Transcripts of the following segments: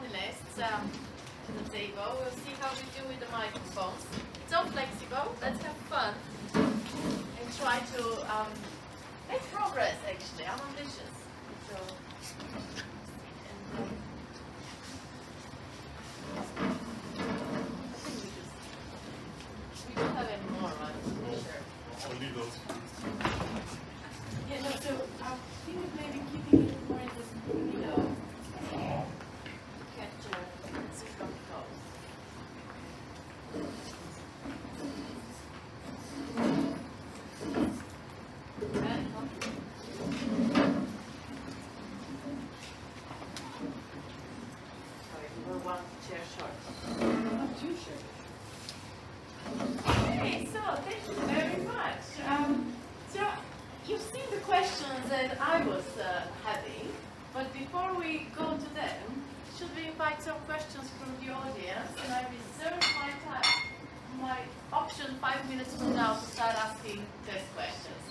panelists to the table. We'll see how we do with the microphones. It's all flexible. Let's have fun and try to make progress. Actually, I'm ambitious. So, we don't have any more, right? Sure. I'll leave those. Yeah, no, so I think of maybe keeping it more in the middle. Capture from close. Sorry, we were one chair short. Not too short. Okay, so thank you very much. So you've seen the questions that I was having, but before we go to them, should we invite some questions from the audience? And I reserve my time, my option 5 minutes from now to start asking those questions.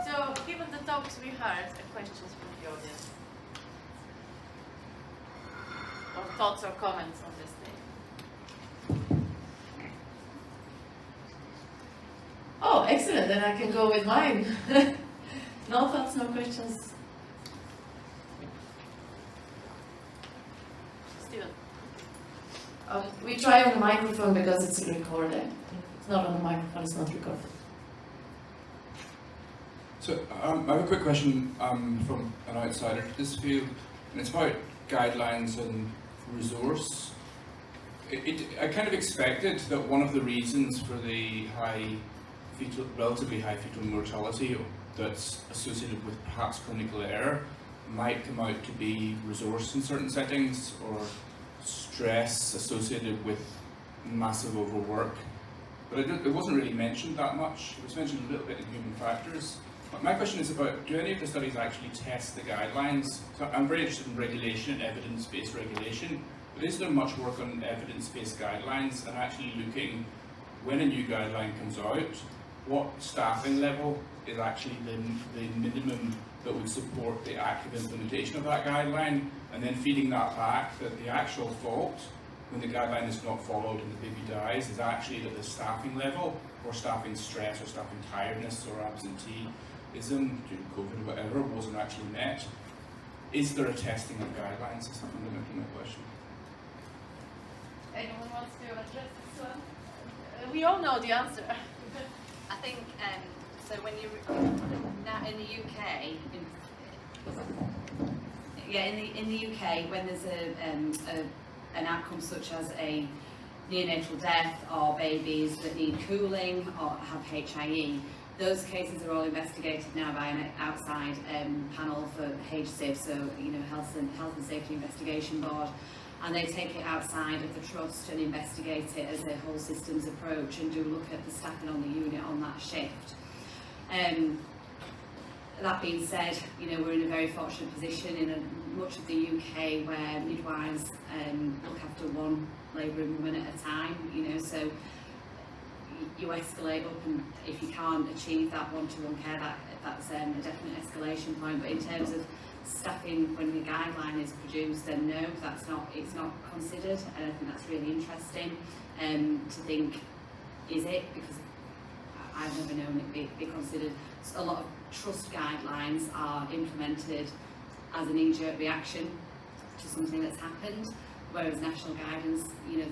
So given the talks we heard, questions from the audience. Or thoughts or comments on this thing? Oh, excellent. Then I can go with mine. No thoughts, no questions. Steven. We try on the microphone because it's recorded. It's not on the microphone, it's not recorded. So I have a quick question from an outsider to this field, and it's about guidelines and resource. I kind of expected that one of the reasons for the relatively high fetal mortality that's associated with perhaps clinical error might come out to be resource in certain settings or stress associated with massive overwork. But it wasn't really mentioned that much. It was mentioned a little bit in human factors. But my question is about, do any of the studies actually test the guidelines? So I'm very interested in regulation and evidence-based regulation, but is there much work on evidence-based guidelines and actually looking, when a new guideline comes out, what staffing level is actually the minimum that would support the active implementation of that guideline, and then feeding that back that the actual fault when the guideline is not followed and the baby dies is actually at the staffing level, or staffing stress or staffing tiredness or absenteeism due to COVID or whatever wasn't actually met. Is there a testing of guidelines? Is fundamentally my question. Anyone wants to address this one? We all know the answer. I think so. When you now in the UK, in the UK, when there's an outcome such as a neonatal death or babies that need cooling or have HIE, those cases are all investigated now by an outside panel for HSIF, so Health and Safety Investigation Board. And they take it outside of the trust and investigate it as a whole systems approach and do look at the staffing on the unit on that shift. That being said, we're in a very fortunate position in much of the UK where midwives look after one labouring woman at a time, so you escalate up, and if you can't achieve that one-to-one care, that's a definite escalation point. But in terms of staffing, when the guideline is produced, then no, it's not considered, and I think that's really interesting to think, is it? Because I've never known it be considered. A lot of trust guidelines are implemented as a knee-jerk reaction to something that's happened, whereas national guidance, the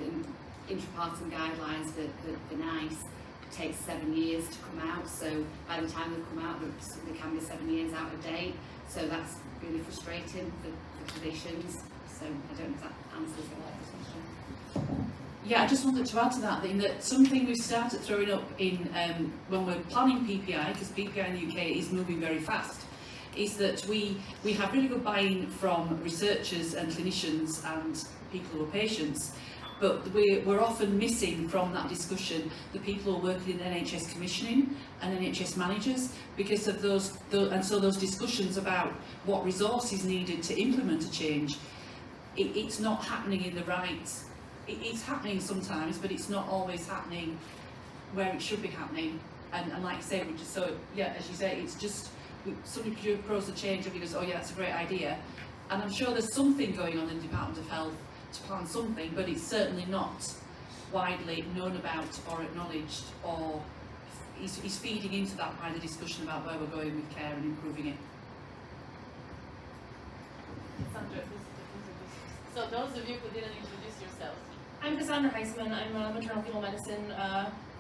intrapartum guidelines for NICE takes 7 years to come out, so by the time they come out, they can be 7 years out of date. So that's really frustrating for clinicians. So I don't know if that answers the question. Yeah, I just wanted to add to that thing that something we've started throwing up in when we're planning PPI, because PPI in the UK is moving very fast, is that we have really good buy-in from researchers and clinicians and people who are patients, but we're often missing from that discussion the people who are working in NHS commissioning and NHS managers, because of those discussions about what resource is needed to implement a change. It's not happening in the right. It's happening sometimes, but it's not always happening where it should be happening. And like I say, we just as you say, it's just somebody proposes a change and he goes, oh yeah, that's a great idea. And I'm sure there's something going on in the Department of Health to plan something, but it's certainly not widely known about or acknowledged, or is feeding into that wider discussion about where we're going with care and improving it. Cassandra, please introduce. So those of you who didn't introduce yourselves. I'm Cassandra Heisman. I'm a maternal fetal medicine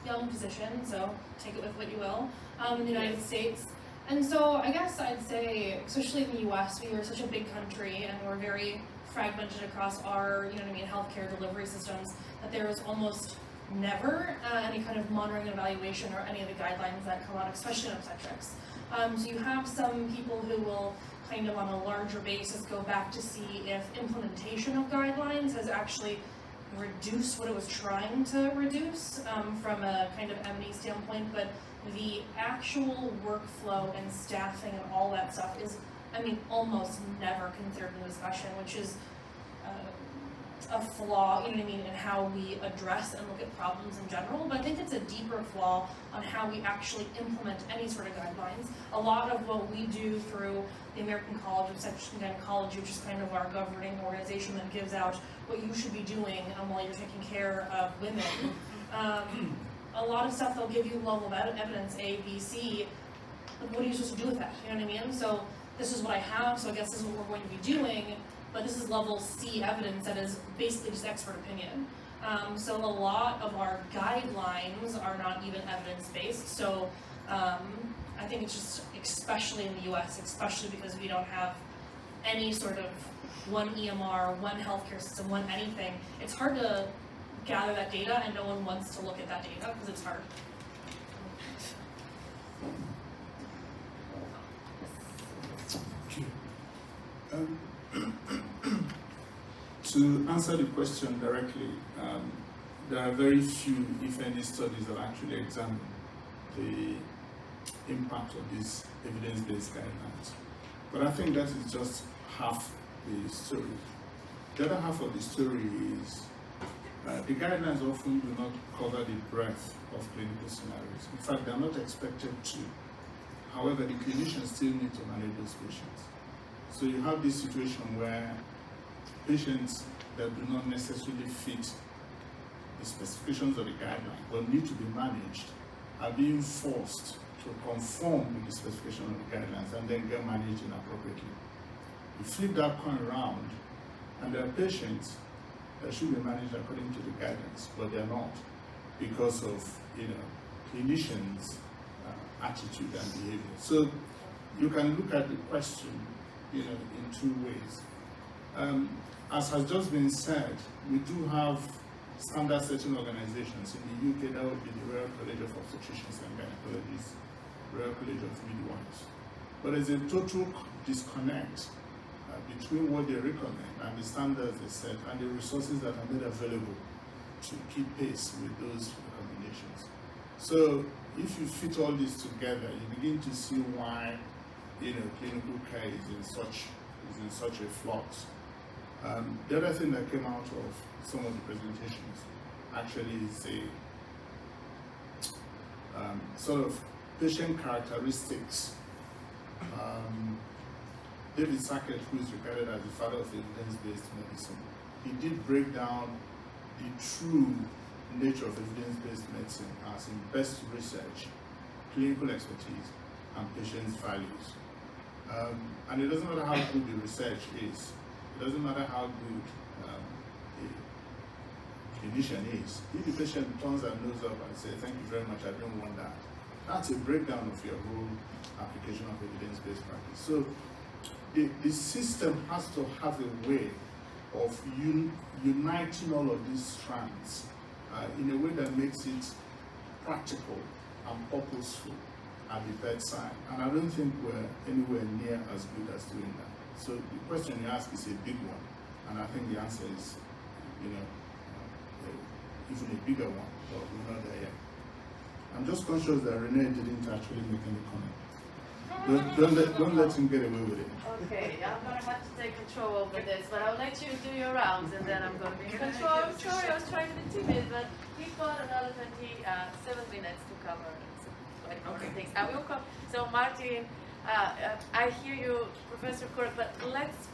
young physician, so take it with what you will, in the United States. And so I guess I'd say, especially in the US, we are such a big country and we're very fragmented across our, healthcare delivery systems, that there is almost never any kind of monitoring and evaluation or any of the guidelines that come out, especially in obstetrics. So you have some people who will kind of on a larger basis go back to see if implementation of guidelines has actually reduced what it was trying to reduce from a kind of M&E standpoint, but the actual workflow and staffing and all that stuff is, almost never considered in the discussion, which is a flaw, in how we address and look at problems in general. But I think it's a deeper flaw on how we actually implement any sort of guidelines. A lot of what we do through the American College of Obstetrics and Gynecology, which is kind of our governing organization that gives out what you should be doing while you're taking care of women. A lot of stuff they'll give you level of evidence A, B, C, but what are you supposed to do with that? You know what I mean? So this is what I have, so I guess this is what we're going to be doing, but this is level C evidence that is basically just expert opinion. So a lot of our guidelines are not even evidence-based, so I think it's just, especially in the US, especially because we don't have any sort of one EMR, one healthcare system, one anything, it's hard to gather that data, and no one wants to look at that data because it's hard. To answer the question directly, there are very few, if any, studies that actually examine the impact of these evidence-based guidelines. But I think that is just half the story. The other half of the story is the guidelines often do not cover the breadth of clinical scenarios. In fact, they are not expected to. However, the clinicians still need to manage those patients. So you have this situation where patients that do not necessarily fit the specifications of the guideline but need to be managed are being forced to conform with the specification of the guidelines and then get managed inappropriately. You flip that coin around, and there are patients that should be managed according to the guidelines, but they are not because of clinicians' attitude and behavior. So you can look at the question in two ways. As has just been said, we do have standard setting organizations. In the UK, that would be the Royal College of Obstetricians and Gynecologists, Royal College of Midwives. But there's a total disconnect between what they recommend and the standards they set and the resources that are made available to keep pace with those recommendations. So if you fit all this together, you begin to see why clinical care is in such a flux. The other thing that came out of some of the presentations actually is a sort of patient characteristics. David Sackett, who is regarded as the father of evidence-based medicine, he did break down the true nature of evidence-based medicine as in best research, clinical expertise, and patient's values. And it doesn't matter how good the research is, it doesn't matter how good the clinician is. If the patient turns their nose up and says, "Thank you very much, I don't want that," that's a breakdown of your whole application of evidence-based practice. So the system has to have a way of uniting all of these strands in a way that makes it practical and purposeful at the bedside. And I don't think we're anywhere near as good as doing that. So the question you ask is a big one, and I think the answer is, even a bigger one, but we're not there yet. I'm just conscious that Renee didn't actually make any comment. Don't let him get away with it. Okay, I'm gonna have to take control over this, but I'll let you do your rounds and then I'm gonna be in control. I'm sorry, I was trying to be timid, but we've got another 27 minutes to cover some quite important things. I will come. So Martin, I hear you, Professor Cork, but let's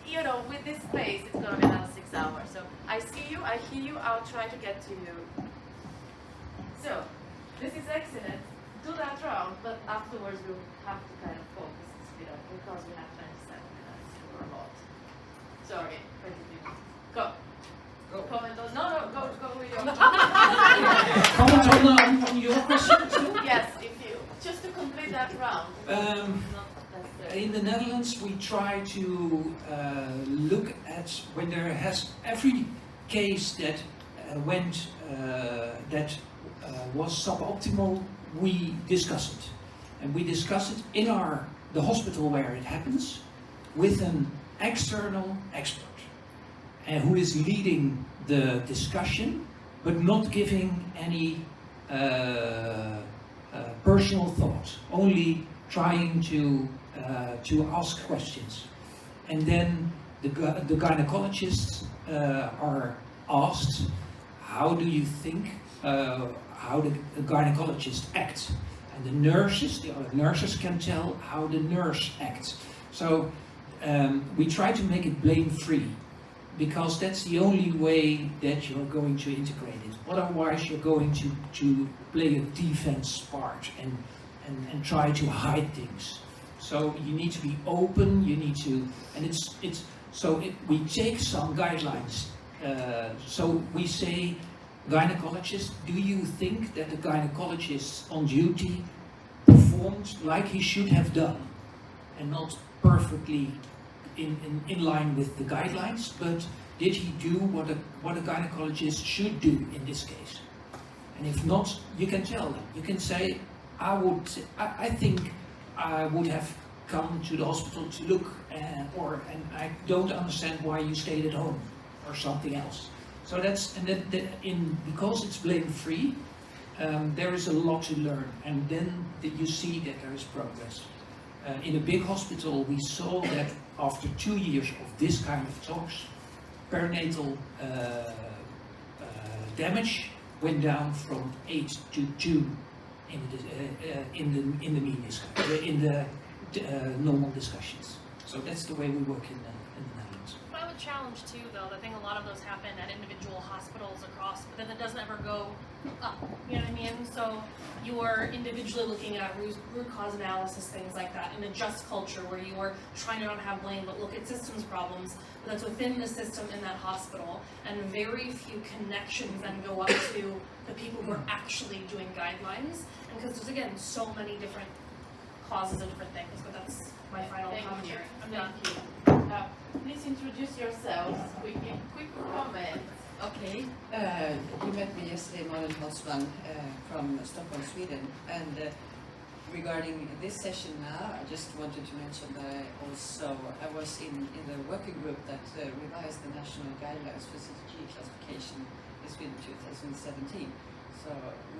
you know, with this pace, it's gonna be another 6 hours. So I see you, I hear you, I'll try to get to you. So, this is excellent. Do that round, but afterwards we'll have to kind of focus and speed up because we have 27 minutes for a lot. Sorry, 20 minutes. Go. Comment on, go with your Comment on your question too? Yes, if you, just to complete that round. Not necessarily. In the Netherlands, we try to look at when there has every case that went was suboptimal. We discuss it, and we discuss it in the hospital where it happens with an external expert, and who is leading the discussion, but not giving any personal thought, only trying to ask questions. And then the gynecologists are asked, how do you think, how the gynecologist acts? And the other nurses can tell how the nurse acts. So we try to make it blame-free, because that's the only way that you're going to integrate it. Otherwise, you're going to play a defense part and try to hide things. So you need to be open. You need to, and we take some guidelines. So we say, gynecologist, do you think that the gynecologist on duty performed like he should have done, and not perfectly in line with the guidelines, but did he do what a gynecologist should do in this case? And if not, you can tell them. You can say, I think I would have come to the hospital to look, and I don't understand why you stayed at home, or something else. So because it's blame-free, there is a lot to learn, and then you see that there is progress. In a big hospital, we saw that after 2 years of this kind of talks, perinatal damage went down from 8 to 2 in the normal discussions. So that's the way we work in the Netherlands. But I would challenge too, though, I think a lot of those happen at individual hospitals across, but then it doesn't ever go up, you know what I mean? So you are individually looking at root cause analysis, things like that, in a just culture where you are trying to not have blame, but look at systems problems, but that's within the system in that hospital, and very few connections then go up to the people who are actually doing guidelines, and because there's, again, so many different causes of different things, but that's my final commentary. I'm done. Thank you. Please introduce yourselves. Quick comment. Okay, you met me yesterday, Malin Holtzman from Stockholm, Sweden, and regarding this session now, I just wanted to mention that I was in the working group that revised the national guidelines for CTG classification in Sweden 2017. So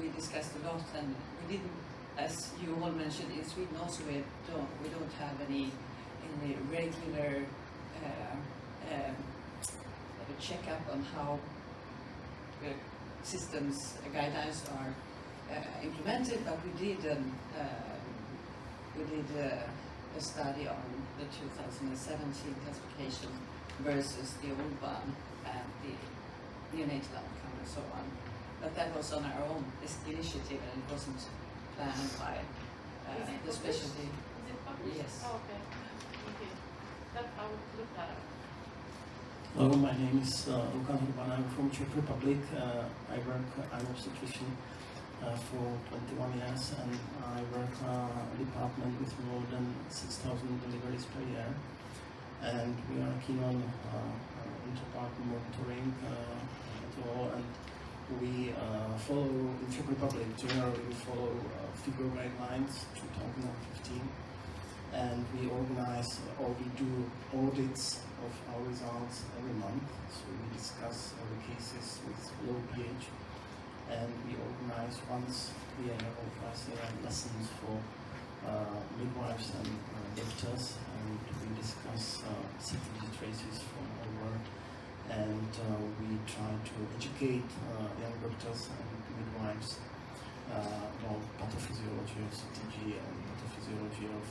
we discussed a lot, and we didn't, as you all mentioned, in Sweden also we don't have any regular check-up on how systems guidelines are implemented, but we did a study on the 2017 classification versus the old one and the neonatal outcome and so on. But that was on our own initiative, and it wasn't planned by the specialty. Is it published? Yes. Oh, okay. Thank you. I would look that up. Hello, my name is Lukáš Urban. I'm from Czech Republic. I'm obstetrician for 21 years, and I work a department with more than 6,000 deliveries per year. And we are keen on inter-partner monitoring at all, and we follow, in Czech Republic generally, we follow FIGO guidelines 2015, and we organize or we do audits of our results every month. So we discuss our cases with low pH, and we organize once a year or twice a year lessons for midwives and doctors, and we discuss CTG traces from our work, and we try to educate young doctors and midwives about pathophysiology of CTG and pathophysiology of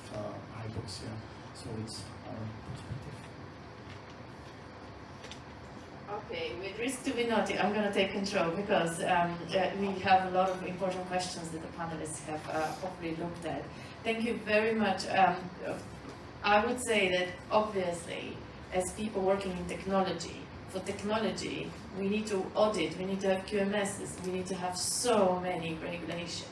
hypoxia. So it's our perspective. Okay, with risk to be naughty, I'm going to take control because we have a lot of important questions that the panelists have hopefully looked at. Thank you very much. I would say that obviously, as people working in technology, for technology, we need to audit, we need to have QMSs, we need to have so many regulations.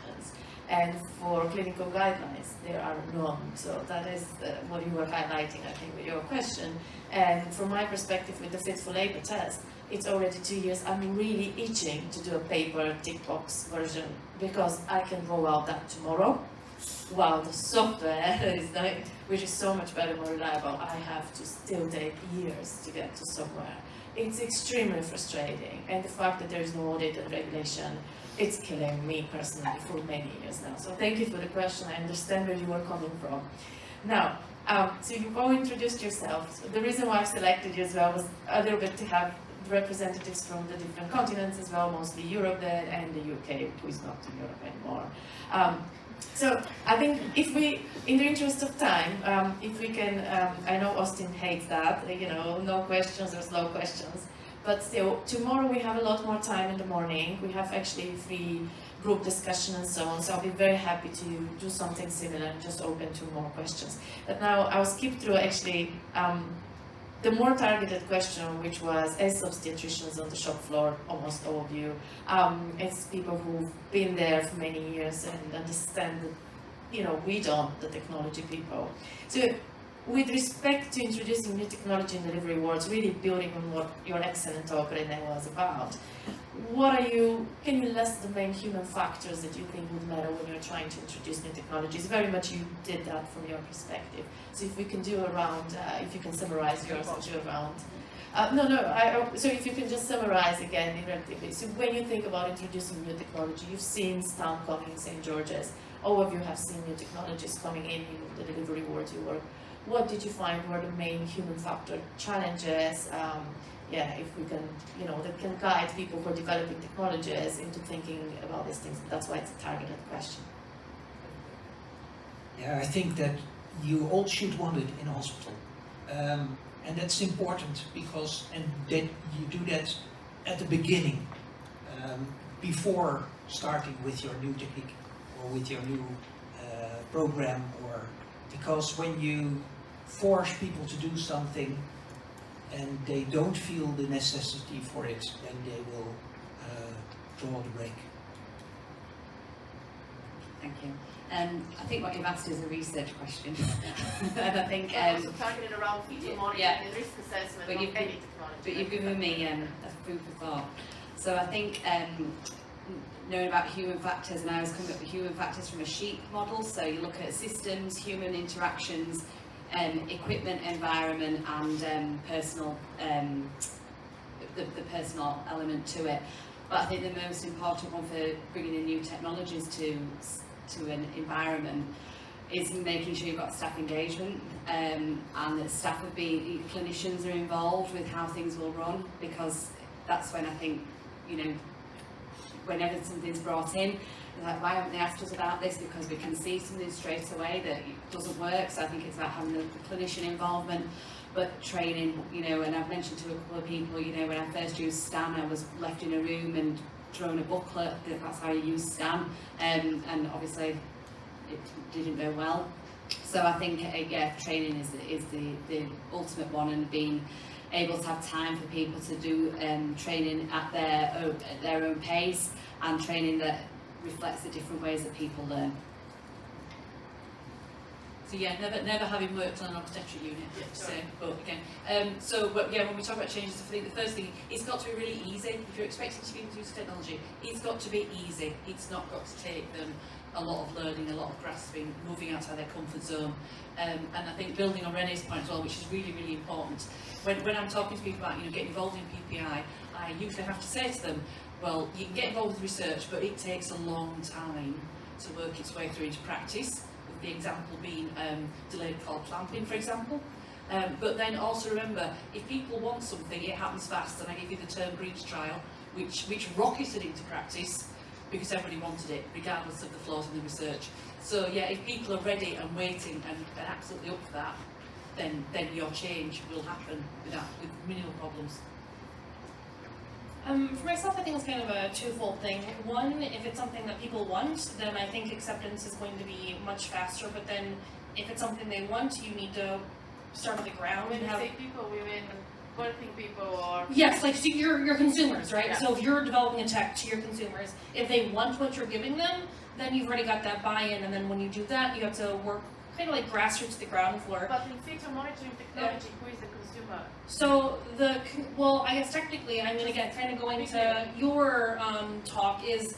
And for clinical guidelines, there are none. So that is what you were highlighting, I think, with your question. And from my perspective, with the Fit for Labor test, it's already 2 years. I'm really itching to do a paper tick box version because I can roll out that tomorrow. While the software is like, which is so much better, more reliable, I have to still take years to get to somewhere. It's extremely frustrating, and the fact that there is no audit and regulation, it's killing me personally for many years now. So thank you for the question. I understand where you are coming from. Now, so you've all introduced yourselves. So the reason why I've selected you as well was a little bit to have representatives from the different continents as well, mostly Europe there and the UK, who is not in Europe anymore. So I think if we, in the interest of time, if we can, I know Austin hates that, you know, no questions or slow questions, but still, tomorrow we have a lot more time in the morning. We have actually free group discussion and so on, so I'll be very happy to do something similar and just open to more questions. But now I'll skip through actually the more targeted question, which was, as obstetricians on the shop floor, almost all of you, as people who've been there for many years and understand that, you know, we don't, the technology people. So with respect to introducing new technology in delivery wards, really building on what your excellent talk, Renee, was about, what are you, can you list the main human factors that you think would matter when you're trying to introduce new technologies? Very much you did that from your perspective. So if we can do around, if you can summarize yours and do around. So if you can just summarize again relatively. So when you think about introducing new technology, you've seen STAM coming in St. George's. All of you have seen new technologies coming in the delivery wards you work. What did you find were the main human factor challenges? If we can, you know, that can guide people who are developing technologies into thinking about these things. That's why it's a targeted question. Yeah, I think that you all should want it in a hospital. And that's important because, and that you do that at the beginning, before starting with your new technique or with your new program, or because when you force people to do something and they don't feel the necessity for it, then they will draw the brake. Thank you. I think what you've asked is a research question. And I think also targeted around fetal monitoring and risk assessment of any technology. But you've given me a food for thought. So I think knowing about human factors, and I was coming up with human factors from a sheep model. So you look at systems, human interactions, equipment, environment, and personal, the personal element to it. But I think the most important one for bringing in new technologies to an environment is making sure you've got staff engagement, and that staff would be, clinicians are involved with how things will run, because that's when I think, you know, whenever something's brought in, like, why haven't they asked us about this? Because we can see something straight away that it doesn't work. So I think it's about having the clinician involvement, but training, you know, and I've mentioned to a couple of people, you know, when I first used STAM, I was left in a room and thrown a booklet, that's how you use STAM, and obviously it didn't go well. So I think, training is the ultimate one, and being able to have time for people to do training at their own pace, and training that reflects the different ways that people learn. So yeah, never having worked on an obstetric unit, but again, when we talk about changes, I think the first thing, it's got to be really easy. If you're expecting to use technology, it's got to be easy. It's not got to take them a lot of learning, a lot of grasping, moving outside their comfort zone. And I think building on Renee's point as well, which is really, really important. When I'm talking to people about, you know, getting involved in PPI, I usually have to say to them, well, you can get involved with research, but it takes a long time to work its way through into practice. The example being delayed cord clamping, for example. But then also remember, if people want something, it happens fast. And I give you the term breach trial, which rocketed into practice because everybody wanted it, regardless of the flaws in the research. So yeah, if people are ready and waiting and absolutely up for that, then your change will happen with minimal problems. For myself, I think it's kind of a twofold thing. One, if it's something that people want, then I think acceptance is going to be much faster. But then, if it's something they want, you need to start at the ground When and you have. say people, we mean working people or... Yes, like so your consumers, right? Yeah. So if you're developing a tech to your consumers, if they want what you're giving them, then you've already got that buy-in. And then when you do that, you have to work kind of like grassroots to the ground floor. But in feature monitoring technology, who is the consumer? So well, I guess technically, I mean, again, kind of going to your talk is,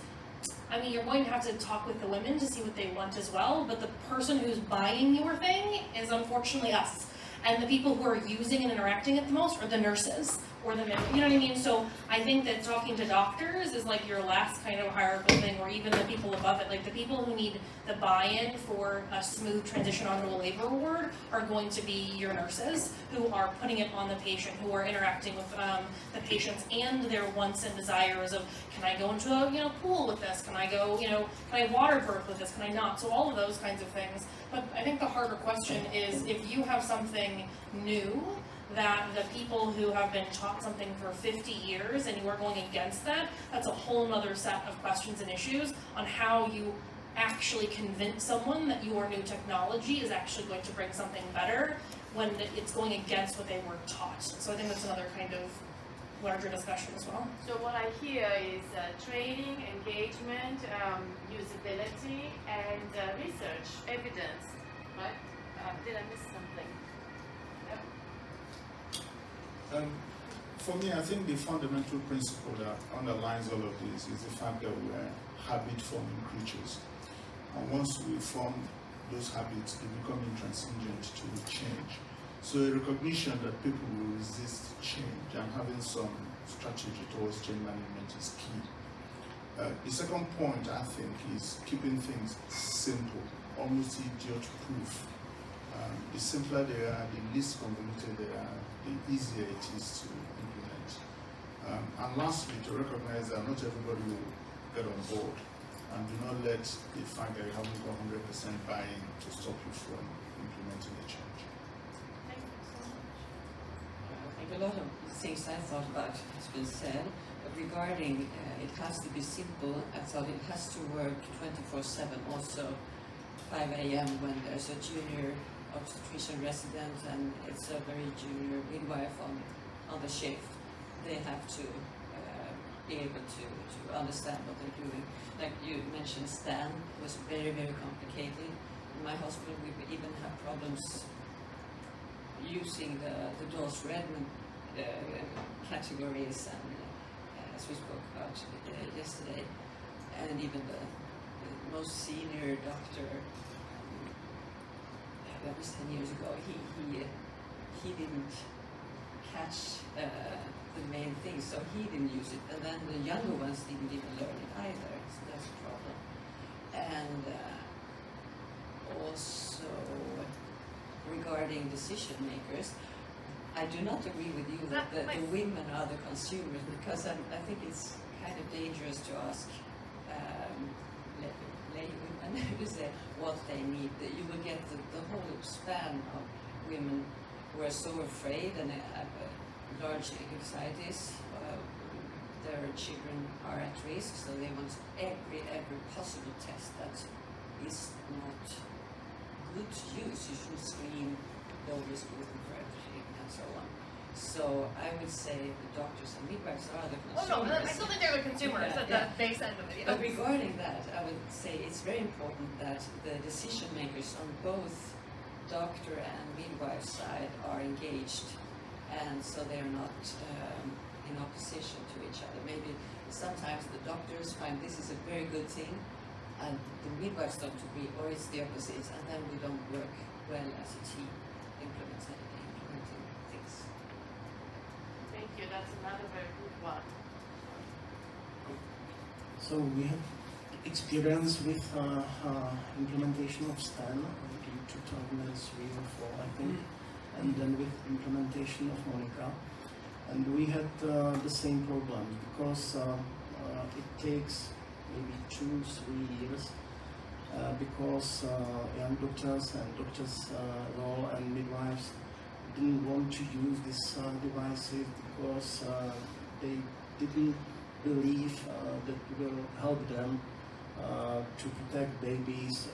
I mean, you're going to have to talk with the women to see what they want as well, but the person who's buying your thing is unfortunately us. And the people who are using and interacting it the most are the nurses or the men, you know what I mean? So I think that talking to doctors is like your last kind of hierarchical thing, or even the people above it. Like the people who need the buy-in for a smooth transition onto a labor ward are going to be your nurses, who are putting it on the patient, who are interacting with the patients and their wants and desires of, can I go into a pool with this? Can I go, can I water birth with this? Can I not? So all of those kinds of things. But I think the harder question is, if you have something new that the people who have been taught something for 50 years and you are going against that, that's a whole other set of questions and issues on how you actually convince someone that your new technology is actually going to bring something better when it's going against what they were taught. So I think that's another kind of larger discussion as well. So what I hear is training, engagement, usability, and research, evidence, right? Did I miss something? For me, I think the fundamental principle that underlines all of this is the fact that we are habit-forming creatures. And once we form those habits, they become intransigent to change. So a recognition that people will resist change and having some strategy towards change management is key. The second point, I think, is keeping things simple, almost idiot-proof. The simpler they are, the least convoluted they are, the easier it is to implement. And lastly, to recognize that not everybody will get on board, and do not let the fact that you haven't got 100% buy-in to stop you from implementing the change. Thank you so much. I think a lot of things I thought about has been said. But regarding it has to be simple, I thought it has to work 24/7, also 5 a.m. when there's a junior obstetrician resident and it's a very junior midwife on the shift. They have to be able to understand what they're doing. Like you mentioned, Stan was very, very complicated. In my hospital, we even have problems using the Dawes-Redman categories, and as we spoke about yesterday, and even the most senior doctor, that was 10 years ago, he didn't catch the main thing, so he didn't use it, and then the younger ones didn't even learn it either, so that's a problem. And also regarding decision makers, I do not agree with you that the women are the consumers, because I think it's kind of dangerous to ask lay women to say what they need. You will get the whole span of women who are so afraid and have large anxieties. Their children are at risk, so they want every possible test that is not good to use. You should screen low risk women for everything and so on. So I would say the doctors and midwives are the consumers. Oh no, I still think they're the consumers at the base end of it. But regarding that, I would say it's very important that the decision makers on both doctor and midwife side are engaged, and so they're not in opposition to each other. Maybe sometimes the doctors find this is a very good thing, and the midwives don't agree, or it's the opposite, and then we don't work well as a team implementing things. Thank you, that's another very good one. So we have experience with implementation of STAN in 2003 or 4, I think, and then with implementation of Monica. And we had the same problem, because it takes maybe 2-3 years, because young doctors and doctors' role and midwives didn't want to use these devices because they didn't believe that will help them to protect babies.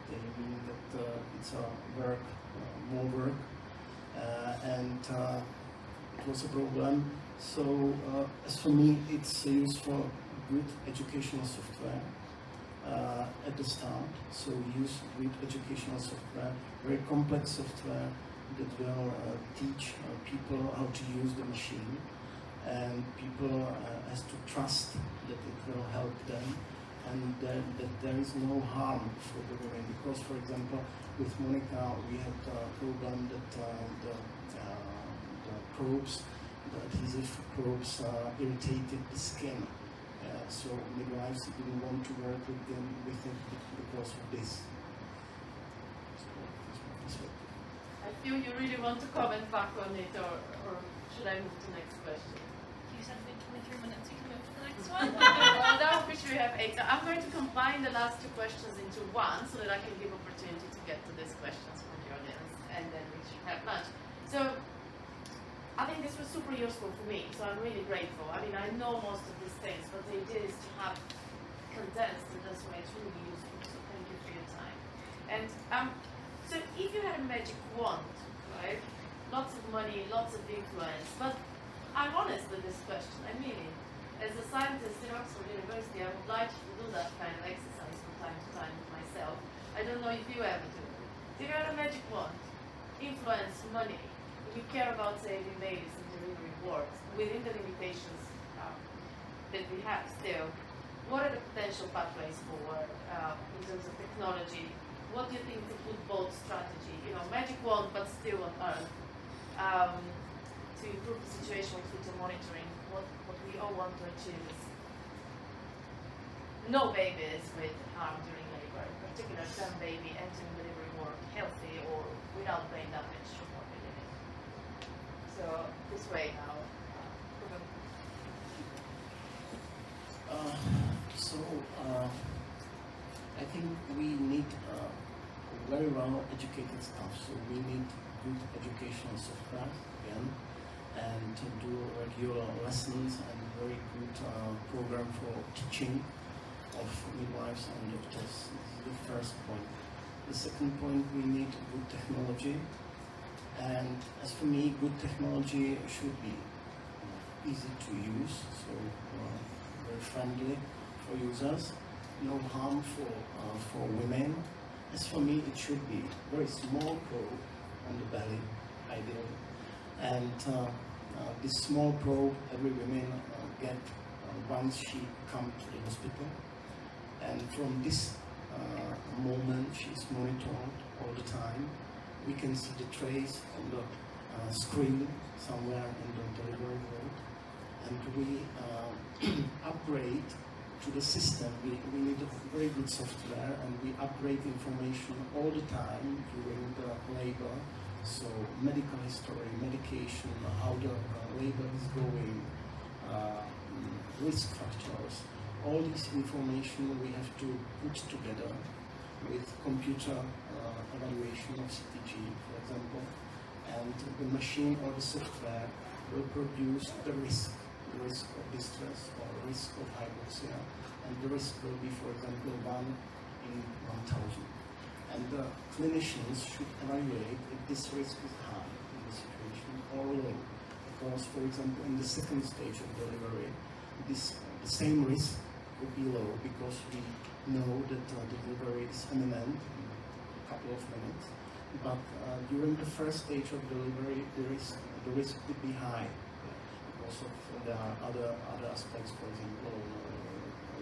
They mean that it's a work, more work, and it was a problem. So as for me, it's used for good educational software at the start. So we use good educational software, very complex software that will teach people how to use the machine, and people has to trust that it will help them, and that there is no harm for the women. Because, for example, with Monica, we had a problem that the probes, the adhesive probes, irritated the skin. So midwives didn't want to work with it because of this. I feel you really want to comment back on it, or should I move to the next question? You said we had 23 minutes. You can move to the next one. Now officially we have 8. So I'm going to combine the last 2 questions into one so that I can give opportunity to get to these questions from the audience, and then we should have lunch. So I think this was super useful for me, so I'm really grateful. I mean, I know most of these things, but the idea is to have condensed in this way. It's really useful, so thank you for your time. And so if you had a magic wand, right, lots of money, lots of influence, but I'm honest with this question, I mean it. As a scientist in Oxford University, I'm obliged to do that kind of exercise from time to time myself. I don't know if you ever do. If you had a magic wand, influence, money, you care about saving babies and delivering wards within the limitations that we have still. What are the potential pathways forward in terms of technology? What do you think is a good bold strategy? You know, magic wand, but still on Earth, to improve the situation with fetal monitoring. What we all want to achieve is no babies with harm during labor, in particular some baby entering delivery ward healthy or without brain damage or morbidity. So this way now. I think we need very well educated staff. So we need good educational software again, and to do regular lessons and very good program for teaching of midwives and doctors. This is the first point. The second point, we need good technology. And as for me, good technology should be easy to use, so very friendly for users, no harm for women. As for me, it should be very small probe on the belly, ideally. And this small probe, every woman get once she comes to the hospital. And from this moment, she is monitored all the time. We can see the trace on the screen somewhere in the delivery ward, and we upgrade to the system. We need a very good software, and we upgrade information all the time during the labor. So medical history, medication, how the labor is going, risk factors. All this information we have to put together with computer evaluation of CTG, for example, and the machine or the software will produce the risk of distress or risk of hypoxia, and the risk will be, for example, 1 in 1,000. And the clinicians should evaluate if this risk is high in the situation or low, because, for example, in the second stage of delivery, the same risk would be low because we know that the delivery is imminent in a couple of minutes. But during the first stage of delivery, the risk could be high because of there are other aspects, for example,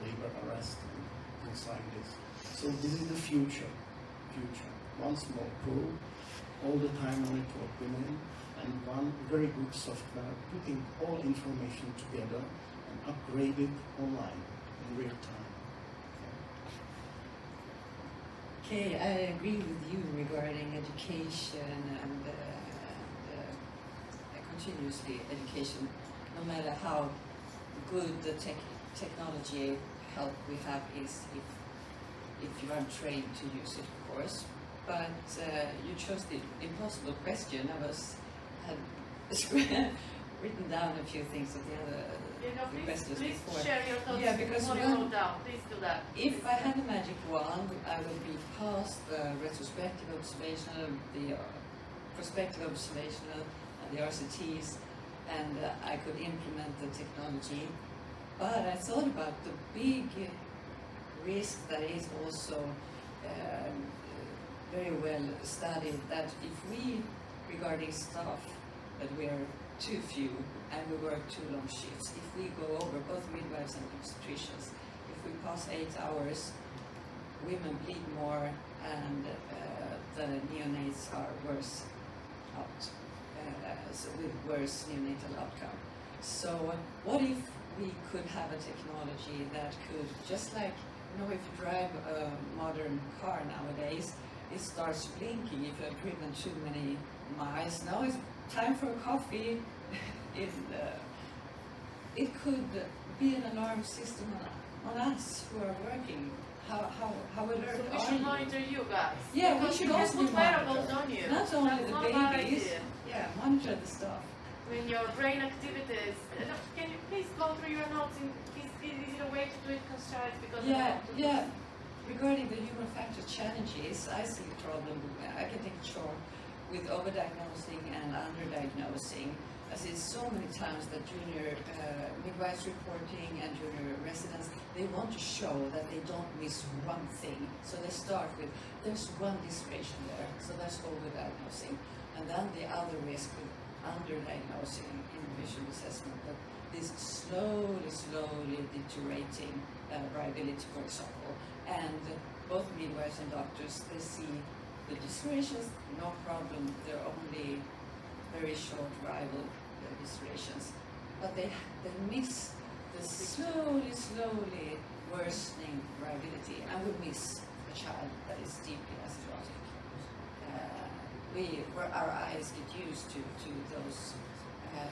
labor arrest and things like this. So this is the future. One small probe, all the time monitored women, and one very good software putting all information together and upgrade it online in real time. Okay, I agree with you regarding education and continuously education, no matter how good the technology help we have is if you aren't trained to use it, of course. But you chose the impossible question. I was written down a few things of the other Please, requesters please before. share your thoughts Yeah, because before you when- go down. Please do that. If I had a magic wand, I would be past the retrospective observational, the prospective observational, and the RCTs, and I could implement the technology. But I thought about the big risk that is also very well studied, that if we, regarding staff, that we are too few and we work too long shifts, if we go over, both midwives and obstetricians, if we pass 8 hours, women bleed more and the neonates are worse out, so with worse neonatal outcome. So what if we could have a technology that could, just like, if you drive a modern car nowadays, it starts blinking if you've driven too many miles. Now it's time for a coffee. It could be an alarm system on us who are working. How alert So we are should you? monitor you guys. Yeah, we Because should you can also put be wearables monitored. on you. Not only That's the not a bad babies. idea. Yeah, monitor the stuff. I mean, your brain activities. Can you please go through your notes? Is it a way to do it concise? Because Yeah. Regarding the human factor challenges, I see a problem. I can take it short with overdiagnosing and underdiagnosing. I see so many times that junior midwives reporting and junior residents, they want to show that they don't miss one thing. So they start with, there's one dysration there, so that's overdiagnosing. And then the other risk with underdiagnosing in visual assessment, that this slowly deteriorating viability, for example. And both midwives and doctors, they see the dysrelations, no problem, they're only very short viable dysrelations. But they miss the slowly worsening viability, and we miss a child that is deeply acidotic. Our eyes get used to those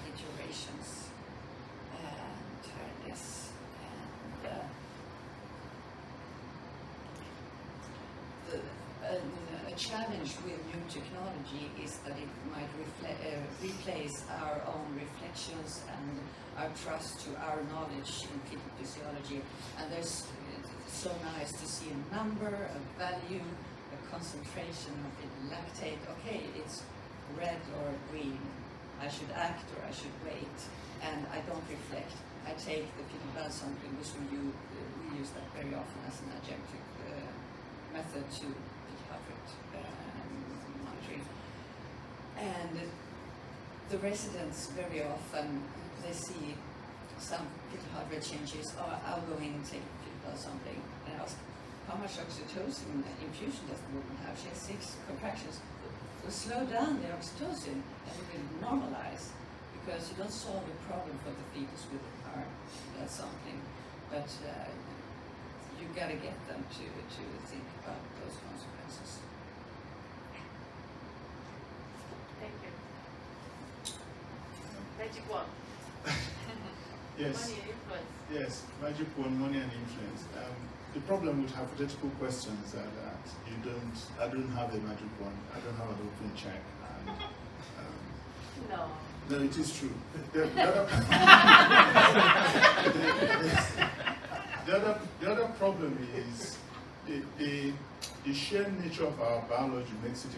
deteriorations and tiredness, and a challenge with new technology is that it might replace our own reflections and our trust to our knowledge in fetal physiology. And it's so nice to see a number, a value, a concentration of the lactate. Okay, it's red or green. I should act or I should wait. And I don't reflect. I take the fetal blood sampling, which we use that very often as an adjunctive method to monitoring. And the residents very often, they see some fetal heart rate changes. Oh, I'll go in and take fetal blood sampling and ask, how much oxytocin infusion does the woman have? She has 6 contractions. So slow down the oxytocin and it will normalize, because you don't solve the problem for the fetus with our blood sampling, but you gotta get them to think about those consequences. Thank you. Magic wand. Yes. Money and influence. Yes, magic wand, money and influence. The problem with hypothetical questions are that I don't have a magic wand, I don't have an open check, and No. no, it is true. The other problem is the sheer nature of our biology makes it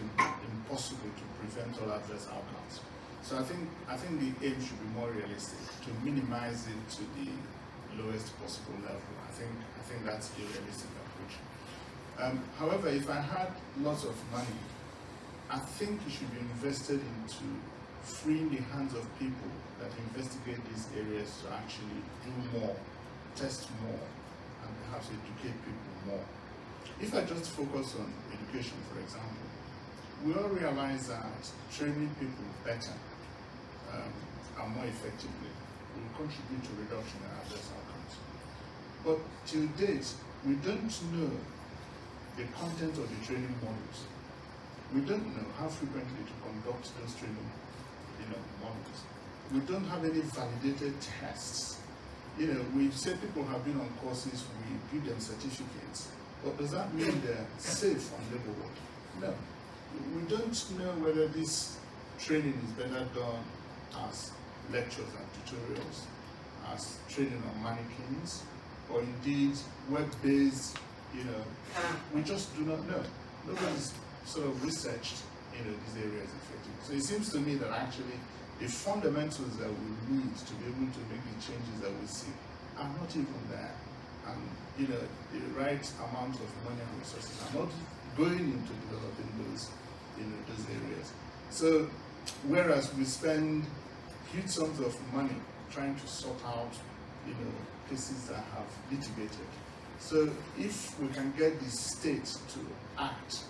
impossible to prevent all adverse outcomes. So I think the aim should be more realistic, to minimize it to the lowest possible level. I think that's a realistic approach. However, if I had lots of money, I think it should be invested into freeing the hands of people that investigate these areas to actually do more, test more, and perhaps educate people more. If I just focus on education, for example, we all realize that training people better and more effectively will contribute to reduction in adverse outcomes. But till date, we don't know the content of the training modules. We don't know how frequently to conduct those training modules. We don't have any validated tests. We say people have been on courses, we give them certificates, but does that mean they're safe on labor ward? No. We don't know whether this training is better done as lectures and tutorials, as training on mannequins, or indeed web-based, we just do not know. Nobody's sort of researched, these areas effectively. So it seems to me that actually the fundamentals that we need to be able to make the changes that we see are not even there. And, the right amount of money and resources are not going into developing those areas. So, whereas we spend huge sums of money trying to sort out, cases that have litigated. So, if we can get the state to act,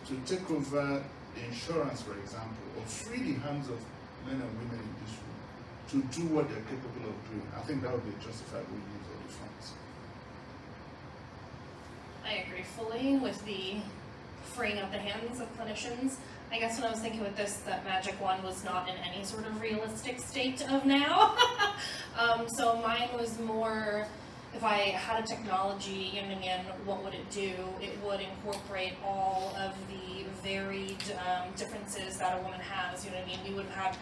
to take over the insurance, for example, or free the hands of men and women in this room to do what they're capable of doing, I think that would be a justifiable use of the funds. I agree fully with the freeing up the hands of clinicians. I guess when I was thinking with this, that Magic Wand was not in any sort of realistic state of now. So mine was more, if I had a technology, what would it do? It would incorporate all of the varied differences that a woman has, We would have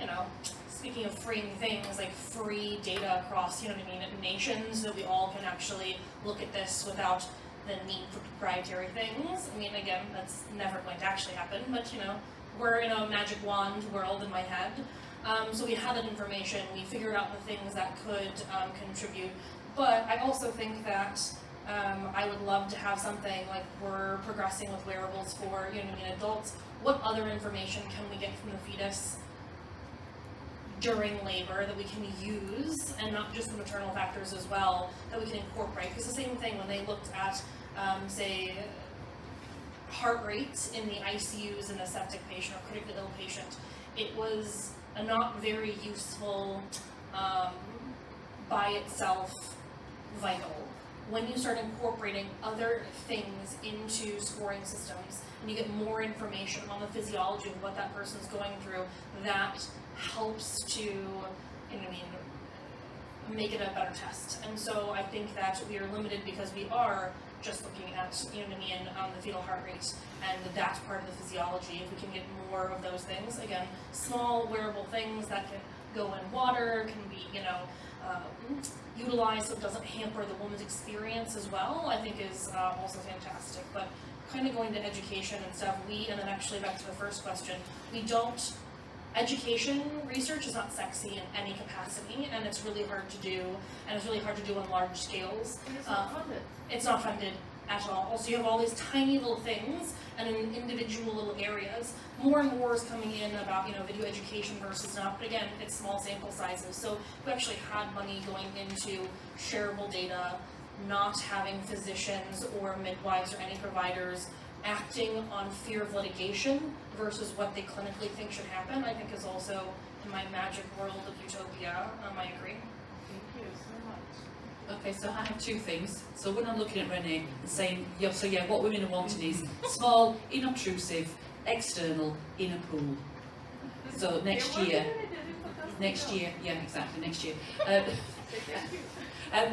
had, speaking of freeing things, like free data across, nations, that we all can actually look at this without the need for proprietary things. Again, that's never going to actually happen, but we're in a magic wand world in my head. So we had that information, we figured out the things that could contribute, but I also think that I would love to have something like we're progressing with wearables for adults. What other information can we get from the fetus during labor that we can use, and not just the maternal factors as well, that we can incorporate? Because the same thing when they looked at, say, heart rates in the ICUs in a septic patient or critically ill patient, it was a not very useful, by itself, vital. When you start incorporating other things into scoring systems, and you get more information on the physiology of what that person's going through, that helps to, make it a better test. And so I think that we are limited because we are just looking at, the fetal heart rate and that part of the physiology. If we can get more of those things, again, small wearable things that can go in water, can be, utilized so it doesn't hamper the woman's experience as well, I think is also fantastic. But kind of going to education and stuff, and then actually back to the first question, education research is not sexy in any capacity, and it's really hard to do, and it's really hard to do on large scales. And it's not funded. It's not funded at all. So you have all these tiny little things and in individual little areas. More and more is coming in about, video education versus not, but again, it's small sample sizes. So we actually had money going into shareable data, not having physicians or midwives or any providers acting on fear of litigation versus what they clinically think should happen, I think is also in my magic world of utopia. I agree. Thank you so much. Okay, so I have two things. So when I'm looking at Renee and saying, what women are wanting is small, inobtrusive, external, in a pool. So next year, next year.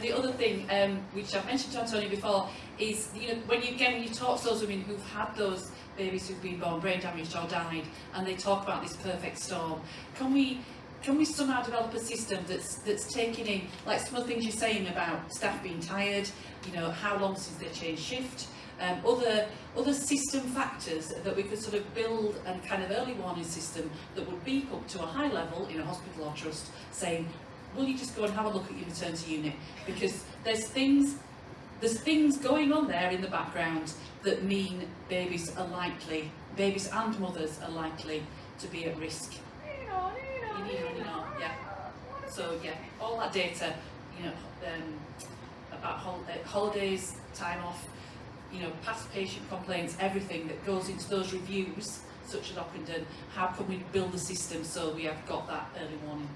The other thing, which I've mentioned to Antonio before, is when you talk to those women who've had those babies who've been born brain damaged or died, and they talk about this perfect storm, can we somehow develop a system that's taking in, like some of the things you're saying about staff being tired, how long since they changed shift, other system factors that we could sort of build a kind of early warning system that would beep up to a high level in a hospital or trust saying, will you just go and have a look at your maternity unit? Because there's things going on there in the background that mean babies and mothers are likely to be at risk. Yeah. So yeah, all that data, about holidays, time off, past patient complaints, everything that goes into those reviews, such as Ockenden, how can we build a system so we have got that early warning?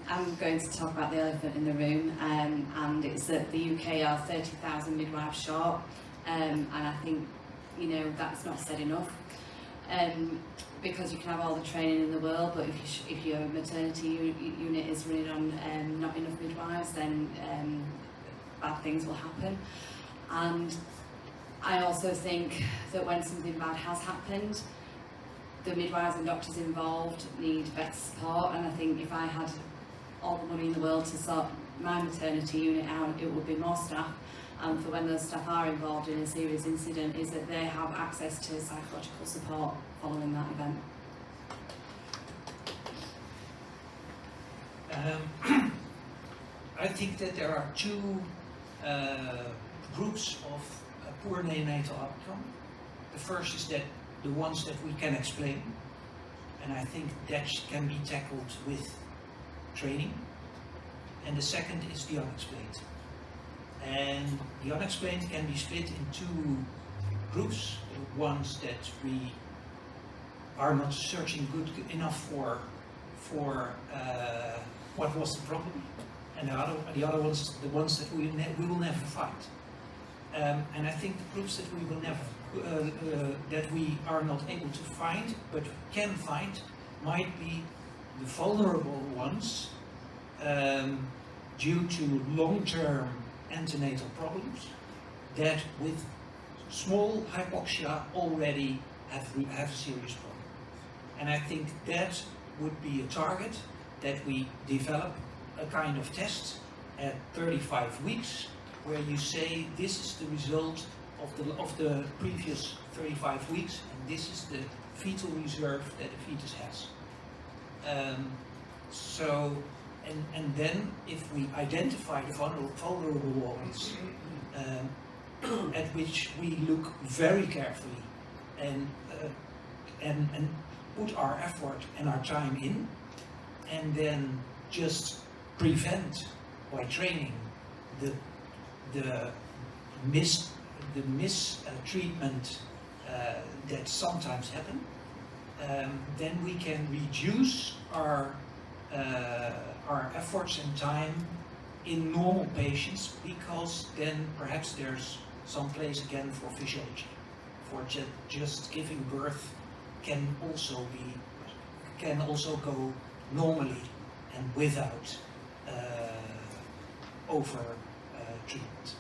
I'm going to talk about the elephant in the room, and it's that the UK are 30,000 midwives short, and I think that's not said enough, because you can have all the training in the world, but if your maternity unit is running on not enough midwives, then bad things will happen. And I also think that when something bad has happened, the midwives and doctors involved need better support, and I think if I had all the money in the world to sort my maternity unit out, it would be more staff. For when those staff are involved in a serious incident, is that they have access to psychological support following that event. I think that there are two groups of poor neonatal outcome. The first is that the ones that we can explain, and I think that can be tackled with training. And the second is the unexplained. And the unexplained can be split in two groups. The ones that we are not searching good enough for what was the problem, and the other ones, the ones that we will never find. And I think the groups that we will never, that we are not able to find, but can find, might be the vulnerable ones due to long-term antenatal problems that with small hypoxia already have a serious problem. And I think that would be a target that we develop a kind of test at 35 weeks where you say this is the result of the previous 35 weeks and this is the fetal reserve that the fetus has. And then if we identify the vulnerable ones at which we look very carefully and put our effort and our time in, and then just prevent by training the mistreatment that sometimes happen, then we can reduce our efforts and time in normal patients, because then perhaps there's some place again for physiology, for just giving birth can also go normally and without over treatment.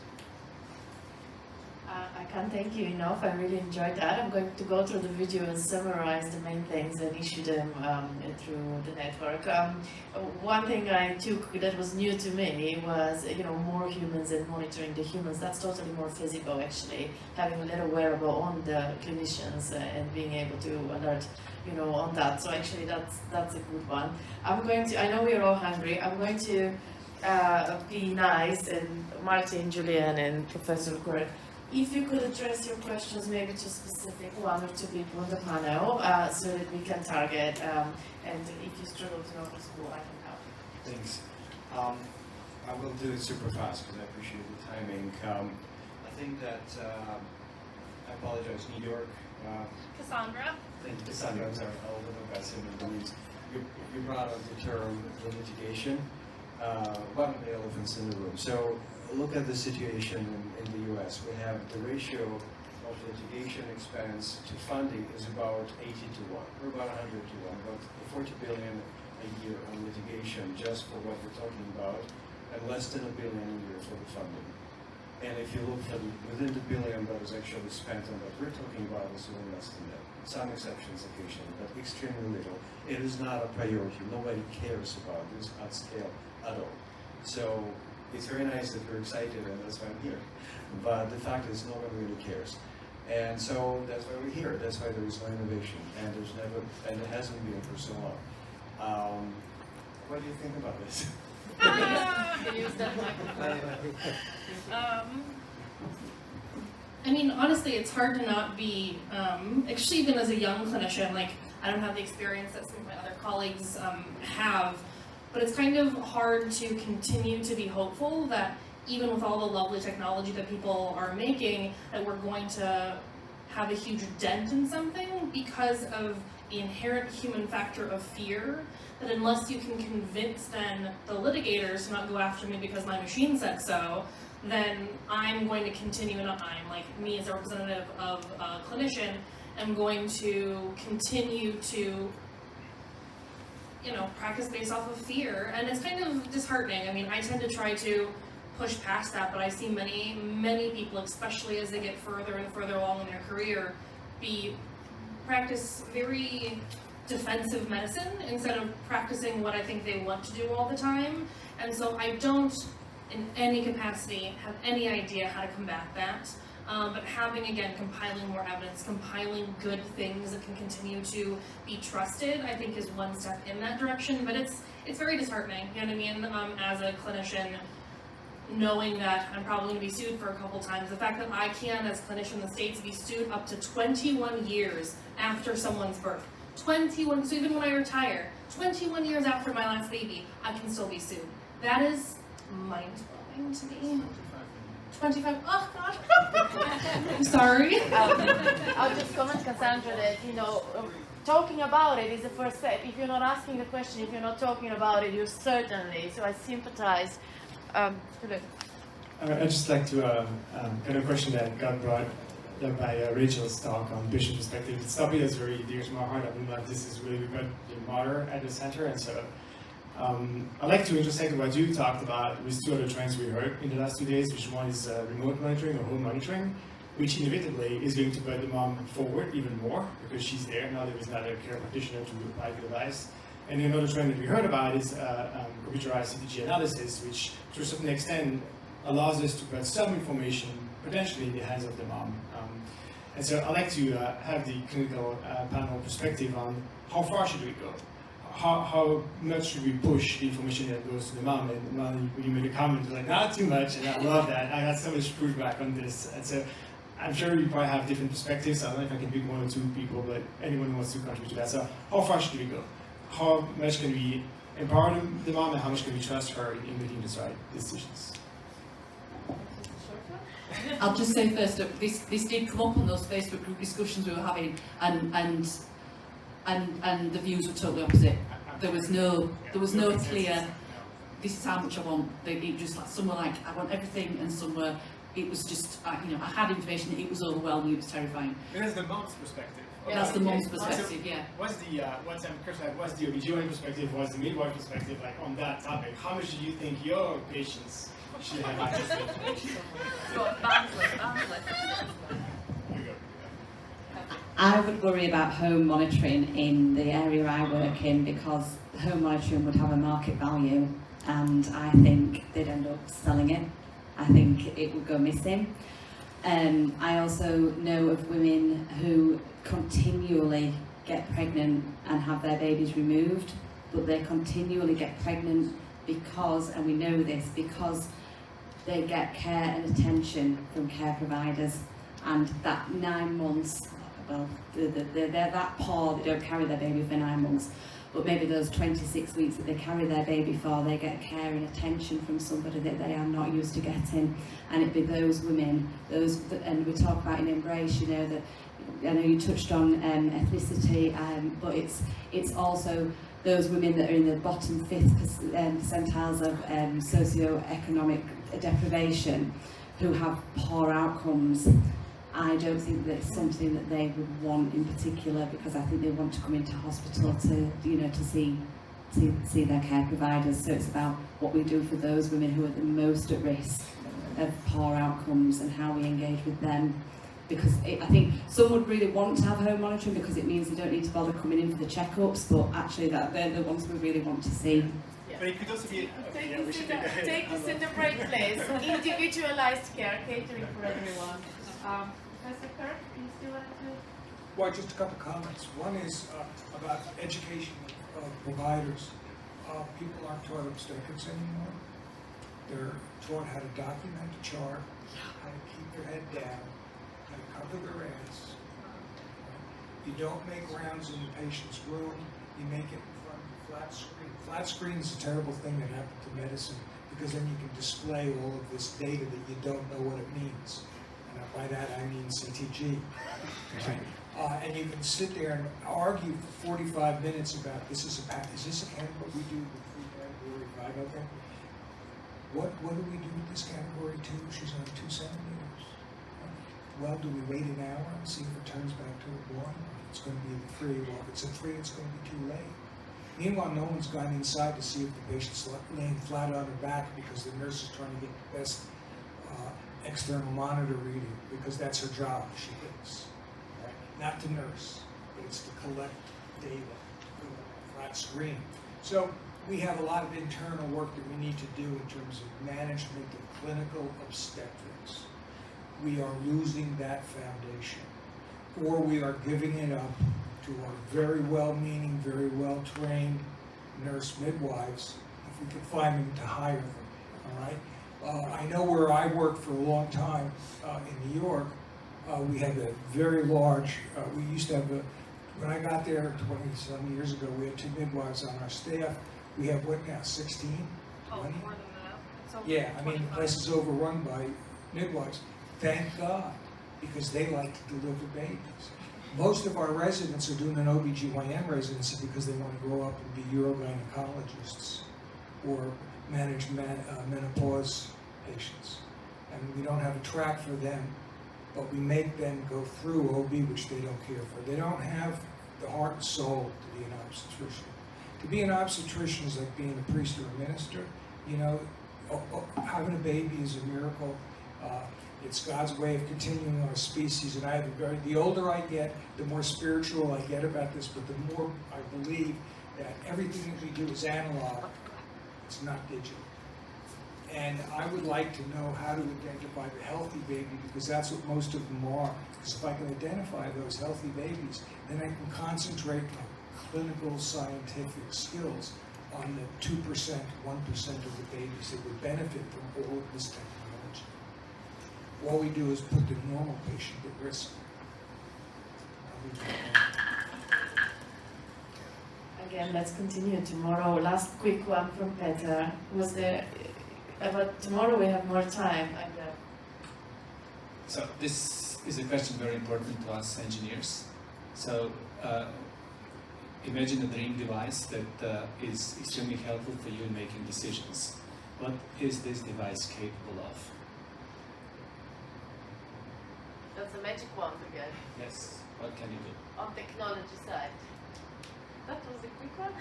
I can't thank you enough. I really enjoyed that. I'm going to go through the video and summarize the main things and issue them through the network. One thing I took that was new to me was, more humans and monitoring the humans. That's totally more feasible, actually. Having a little wearable on the clinicians and being able to alert, on that. So actually, that's a good one. I know we're all hungry. I'm going to be nice, and Martin, Julian, and Professor Kurt, if you could address your questions maybe to specific one or two people on the panel, so that we can target, and if you struggle to know the school, I can help. Thanks. I will do it super fast because I appreciate the timing. I think that, I apologize, New York. Cassandra. Thank you, Cassandra. I'm sorry, all the guys in the leads. You brought up the term litigation. One of the elephants in the room. So look at the situation in the US. We have the ratio of litigation expense to funding is about 80 to 1, or about 100 to 1, about 40 billion a year on litigation just for what we're talking about, and less than $1 billion a year for the funding. And if you look for within the billion that is actually spent on what we're talking about, it's even less than that. Some exceptions occasionally, but extremely little. It is not a priority. Nobody cares about this at scale at all. So it's very nice that you're excited, and that's why I'm here. But the fact is, no one really cares. And so that's why we're here. That's why there is no innovation, and there's never, and it hasn't been for so long. What do you think about this? Use that microphone. I mean, honestly, it's hard to not be, actually even as a young clinician, like, I don't have the experience that some of my other colleagues have, but it's kind of hard to continue to be hopeful that even with all the lovely technology that people are making, that we're going to have a huge dent in something because of the inherent human factor of fear, that unless you can convince then the litigators to not go after me because my machine said so, then I'm going to continue, and I'm, like, me as a representative of a clinician, am going to continue to, practice based off of fear. And it's kind of disheartening. I mean, I tend to try to push past that, but I see many, many people, especially as they get further and further along in their career, be practice very defensive medicine instead of practicing what I think they want to do all the time. And so I don't, in any capacity, have any idea how to combat that. But having, again, compiling more evidence, compiling good things that can continue to be trusted, I think is one step in that direction. But it's very disheartening, you know what I mean, as a clinician, knowing that I'm probably going to be sued for a couple times. The fact that I can, as a clinician in the States, be sued up to 21 years after someone's birth. 21, so even when I retire, 21 years after my last baby, I can still be sued. That is mind-blowing to me. 25, oh God. I'm sorry. I'll just comment, Cassandra, that, talking about it is the first step. If you're not asking the question, if you're not talking about it, you certainly, so I sympathize. I'd just like to kind of question that got brought up by Rachel's talk on patient perspective. This topic is very dear to my heart. I mean, like, this is really got the mother at the center, and so I'd like to intersect what you talked about with two other trends we heard in the last 2 days, which one is remote monitoring or home monitoring, which inevitably is going to put the mom forward even more because she's there. Now there is not a care practitioner to apply the device. And another trend that we heard about is computerized CTG analysis, which to a certain extent allows us to put some information potentially in the hands of the mom. And so I'd like to have the clinical panel perspective on how far should we go? How much should we push the information that goes to the mom? And when you made a comment, like, not too much, and I love that. I got so much pushback on this. And so I'm sure you probably have different perspectives. I don't know if I can pick one or two people, but anyone who wants to contribute to that. So how far should we go? How much can we empower the mom, and how much can we trust her in making the right decisions? I'll just say first that this did come up on those Facebook group discussions we were having, and the views were totally opposite. There was no clear, this is how much I want. It just like, some were like, I want everything, and some were, it was just, I had information, it was overwhelming, it was terrifying. That's the mom's perspective. Okay. That's the mom's perspective, yeah. What's the OB/GYN perspective, what's the midwife perspective, like on that topic? How much do you think your patients should have access to information? I would worry about home monitoring in the area I work in because home monitoring would have a market value, and I think they'd end up selling it. I think it would go missing. I also know of women who continually get pregnant and have their babies removed, but they continually get pregnant because, and we know this, because they get care and attention from care providers, and that 9 months, well, they're that poor, they don't carry their baby for 9 months, but maybe those 26 weeks that they carry their baby for, they get care and attention from somebody that they are not used to getting. And it'd be those women, and we talk about in Embrace, that I know you touched on ethnicity, but it's also those women that are in the bottom 5th percentiles of socio-economic deprivation who have poor outcomes. I don't think that's something that they would want in particular, because I think they want to come into hospital to see their care providers. So it's about what we do for those women who are the most at risk of poor outcomes and how we engage with them. Because I think some would really want to have home monitoring because it means they don't need to bother coming in for the checkups, but actually they're the ones we really want to see. Yeah. But it could also be... Take this in the right place. Individualized care, catering for everyone. Professor Kirk, do you still want to? Well, just a couple comments. One is about education of providers. People aren't taught obstetrics anymore. They're taught how to document a chart, how to keep their head down, how to cover their ass. You don't make rounds in the patient's room. You make it in front of a flat screen. Flat screen is a terrible thing that happened to medicine, because then you can display all of this data that you don't know what it means. And by that I mean CTG. Right? And you can sit there and argue for 45 minutes about is this a category we do with category 5? Okay. What do we do with this category 2? She's on 2 centimeters. Well, do we wait an hour and see if it turns back to a 1? It's going to be a 3. Well, if it's a 3, it's going to be too late. Meanwhile, no one's gone inside to see if the patient's laying flat on her back because the nurse is trying to get the best external monitor reading, because that's her job, she thinks. Right? Not to nurse. but it's to collect data on a flat screen. So we have a lot of internal work that we need to do in terms of management of clinical obstetrics. We are losing that foundation, or we are giving it up to our very well-meaning, very well-trained nurse midwives, if we could find them to hire them, all right? I know where I worked for a long time in New York, we had a very large, we used to have when I got there 20-some years ago, we had 2 midwives on our staff. We have what now, 16? 20? More than that. It's over Yeah, I mean, the 25. place is overrun by midwives. Thank God, because they like to deliver babies. Most of our residents are doing an OBGYN residency because they want to grow up and be urogynecologists or manage menopause patients. And we don't have a track for them, but we make them go through OB, which they don't care for. They don't have the heart and soul to be an obstetrician. To be an obstetrician is like being a priest or a minister. You know, having a baby is a miracle. It's God's way of continuing our species, and I have the older I get, the more spiritual I get about this, but the more I believe that everything that we do is analog, it's not digital. And I would like to know how to identify the healthy baby, because that's what most of them are. Because if I can identify those healthy babies, then I can concentrate my clinical scientific skills on the 2%, 1% of the babies that would benefit from all of this technology. All we do is put the normal patient at risk. Again, let's continue tomorrow. Last quick one from Peter. Was there, but tomorrow we have more time. So this is a question very important to us engineers. So imagine a dream device that is extremely helpful for you in making decisions. What is this device capable of? That's a magic wand again. Yes. What can you do? On technology side. That was a quick one.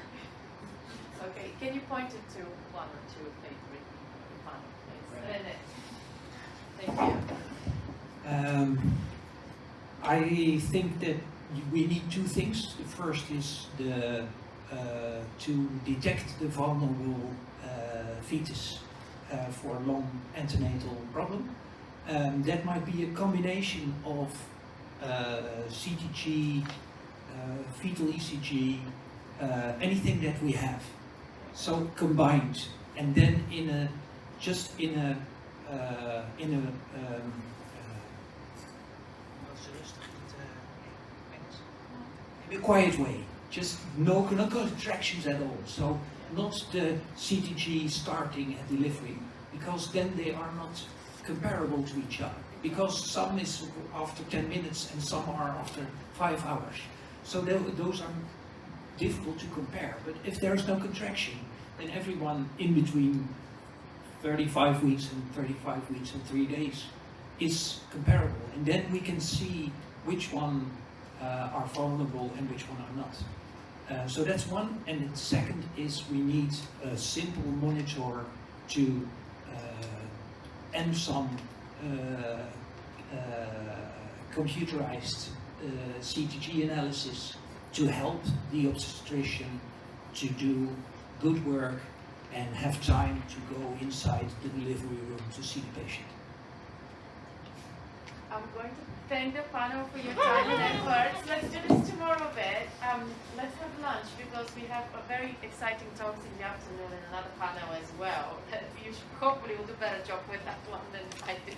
Okay, can you point it to 1 or 2, maybe, please? Thank you. I think that we need 2 things. The first is to detect the vulnerable fetus for a long antenatal problem. That might be a combination of CTG, fetal ECG, anything that we have. So combined, and then in a quiet way, just no contractions at all. So not the CTG starting at delivery, because then they are not comparable to each other. Because some is after 10 minutes and some are after 5 hours. So those are difficult to compare. But if there is no contraction, then everyone in between 35 weeks and 35 weeks and 3 days is comparable. And then we can see which one are vulnerable and which one are not. So that's one. And the second is we need a simple monitor to and some computerized CTG analysis to help the obstetrician to do good work and have time to go inside the delivery room to see the patient. I'm going to thank the panel for your time and efforts. Let's do this tomorrow, Beth. Let's have lunch because we have a very exciting talks in the afternoon and another panel as well. You hopefully will do a better job with that one than I did.